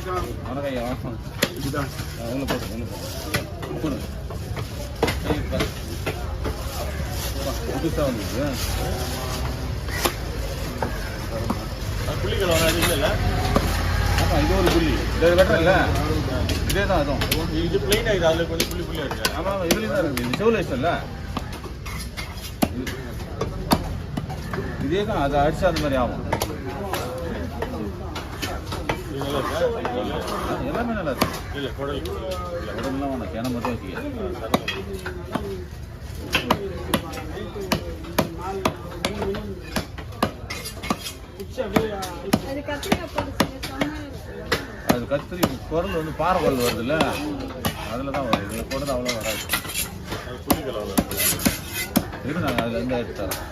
வணக்கம் ஐயா இதுதான் ஒன்று போட்டு புதுசாக வந்துருக்கு புள்ளிகள் வராது இல்லை. ஆமாம் இது ஒரு புள்ளி இது வெட்டர் இல்லை இதே தான் அதுவும் இது பிளைன் ஆகிடுது. அதில் கொஞ்சம் புள்ளி புள்ளியாக இருக்கு. ஆமாம் இதுலேயும் தான் இருக்குது இது சிவிலைசேஷன் இல்லை இதே தான் அதை அடிச்சா அந்த மாதிரி ஆகும். எல்லாமே நல்லா இருக்கு. இல்லை குடல் உடம்புலாம் வேணாம் கேன மட்டும் வச்சுக்க. அது கத்திரி குரல் வந்து பாறை குரல் வருது இல்லை அதில் தான் வரும். இதில் கூட அவ்வளோ வராது. புள்ளிகள் அவ்வளோ இரு நாங்கள் அதுலேருந்து எடுத்து தரோம்.